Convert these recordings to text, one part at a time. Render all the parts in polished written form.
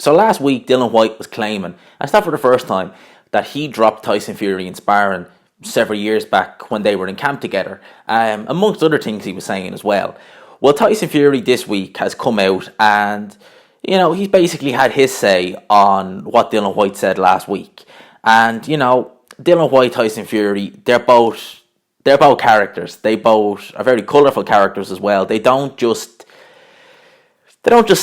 So last week, Dillian Whyte was claiming, and it's not for the first time, that he dropped Tyson Fury in sparring several years back when they were in camp together, amongst other things he was saying as well. Well, Tyson Fury this week has come out and, he's basically had his say on what Dillian Whyte said last week. And, Dillian Whyte, Tyson Fury, they're both characters. They both are very colourful characters as well. They don't just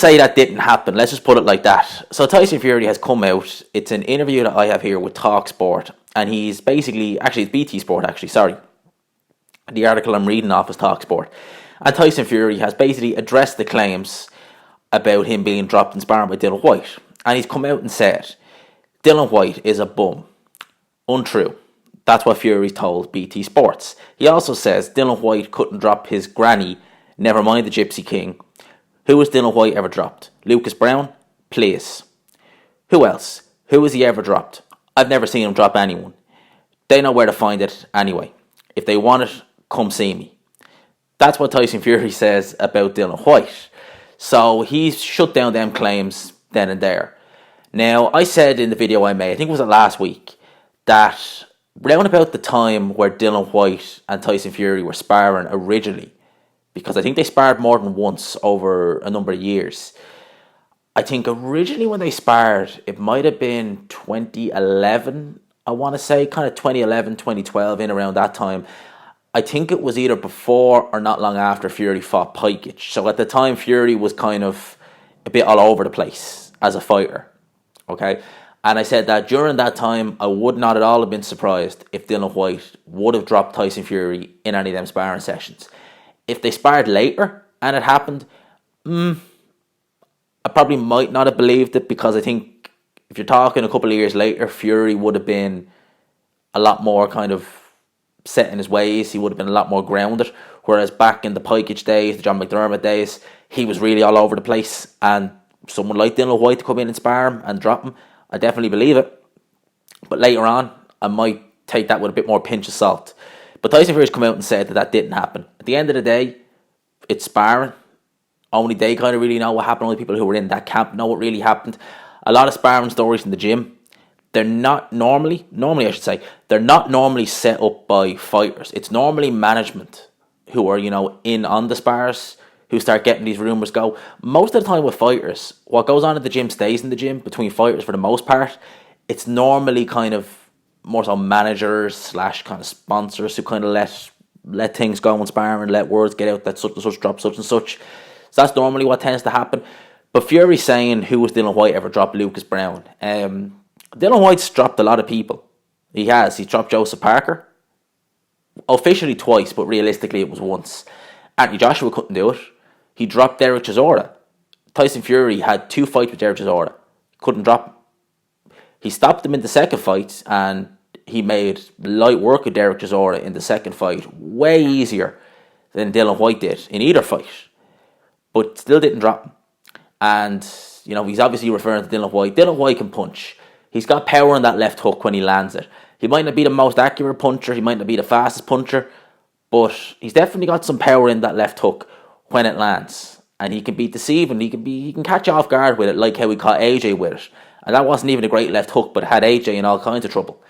say that didn't happen. Let's just put it like that. So Tyson Fury has come out. It's an interview that I have here with TalkSport. And he's basically, it's BT Sport actually, sorry. The article I'm reading off is TalkSport. And Tyson Fury has basically addressed the claims about him being dropped in sparring by Dillian Whyte. And he's come out and said, Dillian Whyte is a bum. Untrue. That's what Fury told BT Sports. He also says Dillian Whyte couldn't drop his granny, never mind the Gypsy King. Who has Dillian Whyte ever dropped? Lucas Brown? Please. Who else? Who has he ever dropped? I've never seen him drop anyone. They know where to find it anyway. If they want it, come see me. That's what Tyson Fury says about Dillian Whyte. So he's shut down them claims then and there. Now, I said in the video I made, I think it was last week, that round about the time where Dillian Whyte and Tyson Fury were sparring originally, because I think they sparred more than once over a number of years. I think originally when they sparred, it might have been 2011, I want to say, kind of 2011, 2012, in around that time. I think it was either before or not long after Fury fought Pikich. So at the time, Fury was kind of a bit all over the place as a fighter. Okay? And I said that during that time, I would not at all have been surprised if Dillian Whyte would have dropped Tyson Fury in any of them sparring sessions. If they sparred later and it happened, I probably might not have believed it, because I think if you're talking a couple of years later, Fury would have been a lot more kind of set in his ways. He would have been a lot more grounded. Whereas back in the Pikich days, the John McDermott days, he was really all over the place. And someone like Dillian Whyte to come in and spar him and drop him, I definitely believe it. But later on, I might take that with a bit more pinch of salt. But Tyson Fury's come out and said that didn't happen. At the end of the day, it's sparring. Only they kind of really know what happened. Only people who were in that camp know what really happened. A lot of sparring stories in the gym, they're not normally I should say, they're not normally set up by fighters. It's normally management who are, in on the spars, who start getting these rumours go. Most of the time with fighters, what goes on at the gym stays in the gym between fighters for the most part. It's normally kind of more so managers / kind of sponsors who kind of let things go in sparring and let words get out that such and such dropped such and such. So that's normally what tends to happen. But Fury's saying, who has Dillian Whyte ever dropped Lucas Brown? Dillian Whyte's dropped a lot of people. He has. He's dropped Joseph Parker. Officially twice, but realistically it was once. Anthony Joshua couldn't do it. He dropped Derek Chisora. Tyson Fury had 2 fights with Derek Chisora. Couldn't drop him. He stopped him in the second fight, and he made light work of Derek Chisora in the second fight. Way easier than Dillian Whyte did in either fight. But still didn't drop him. And, he's obviously referring to Dillian Whyte. Dillian Whyte can punch. He's got power on that left hook when he lands it. He might not be the most accurate puncher. He might not be the fastest puncher. But he's definitely got some power in that left hook when it lands. And he can be deceiving. He can catch you off guard with it, like how he caught AJ with it. And that wasn't even a great left hook, but it had AJ in all kinds of trouble.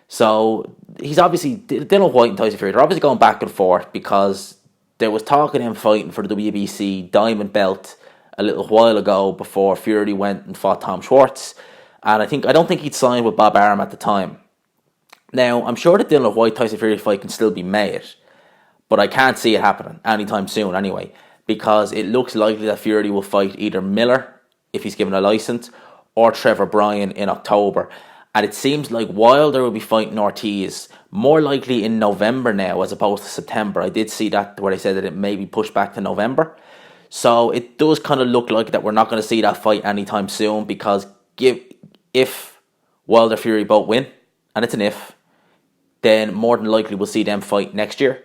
So, he's obviously, Dillian Whyte and Tyson Fury, they're obviously going back and forth, because there was talk of him fighting for the WBC Diamond Belt a little while ago before Fury went and fought Tom Schwartz. And I don't think he'd signed with Bob Arum at the time. Now, I'm sure that Dillian Whyte Tyson Fury fight can still be made, but I can't see it happening anytime soon anyway, because it looks likely that Fury will fight either Miller, if he's given a license, or Trevor Bryan in October. And it seems like Wilder will be fighting Ortiz more likely in November now as opposed to September. I did see that where they said that it may be pushed back to November. So it does kind of look like that we're not going to see that fight anytime soon, because if Wilder Fury both win, and it's an if, then more than likely we'll see them fight next year.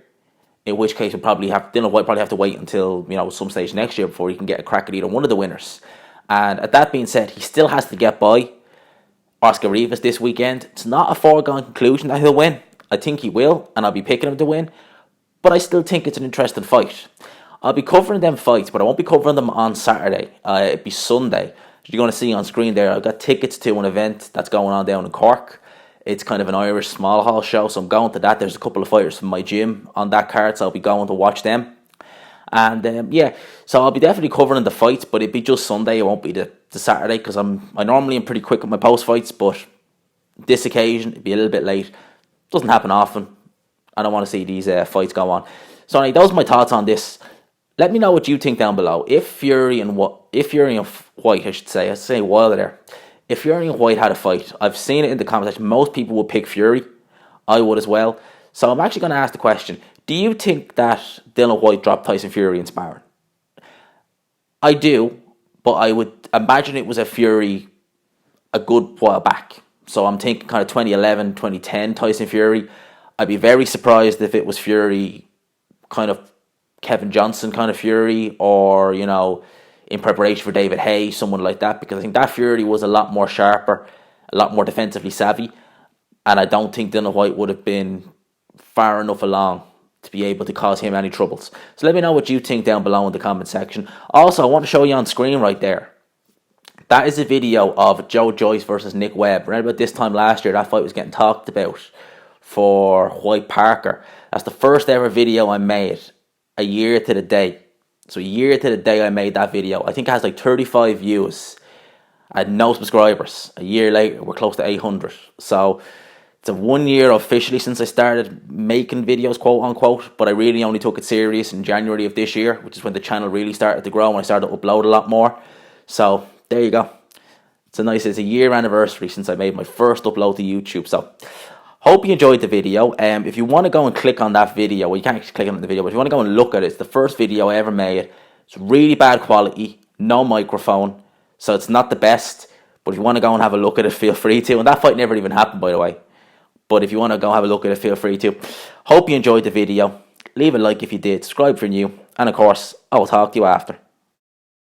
In which case Dillian Whyte probably have to wait until some stage next year before he can get a crack at either one of the winners. And at that being said, he still has to get by Oscar Rivas this weekend. It's not a foregone conclusion that he'll win. I think he will, and I'll be picking him to win. But I still think it's an interesting fight. I'll be covering them fights, but I won't be covering them on Saturday. It'll be Sunday. You're going to see on screen there, I've got tickets to an event that's going on down in Cork. It's kind of an Irish small hall show, so I'm going to that. There's a couple of fighters from my gym on that card, so I'll be going to watch them. And yeah, so I'll be definitely covering the fights, but it'd be just Sunday. It won't be the Saturday, because I normally am pretty quick with my post fights, but this occasion it'd be a little bit late. Doesn't happen often. I don't want to see these fights go on. So anyway, those are my thoughts on this. Let me know what you think down below. If Fury and Whyte, I should say Wilder there. If Fury and Whyte had a fight, I've seen it in the comment section. Most people would pick Fury. I would as well. So I'm actually going to ask the question: do you think that Dillian Whyte dropped Tyson Fury in sparring? I do, but I would imagine it was a Fury a good while back. So I'm thinking kind of 2011, 2010 Tyson Fury. I'd be very surprised if it was Fury, kind of Kevin Johnson kind of Fury, or, you know, in preparation for David Haye, someone like that, because I think that Fury was a lot more sharper, a lot more defensively savvy, and I don't think Dillian Whyte would have been far enough along to be able to cause him any troubles. So let me know what you think down below in the comment section. Also, I want to show you on screen right there. That is a video of Joe Joyce versus Nick Webb. Right about this time last year, that fight was getting talked about for Whyte Parker. That's the first ever video I made, a year to the day. So a year to the day I made that video. I think it has like 35 views. I had no subscribers. A year later, we're close to 800. So it's a 1 year officially since I started making videos, quote unquote, but I really only took it serious in January of this year, which is when the channel really started to grow and I started to upload a lot more. So there you go. It's a year anniversary since I made my first upload to YouTube. So hope you enjoyed the video. If you want to go and click on that video, well, you can't actually click on the video, but if you want to go and look at it, it's the first video I ever made. It's really bad quality, no microphone, so it's not the best. But if you want to go and have a look at it, feel free to. And that fight never even happened, by the way. But if you want to go have a look at it, feel free to. Hope you enjoyed the video. Leave a like if you did. Subscribe if you're new. And of course, I will talk to you after.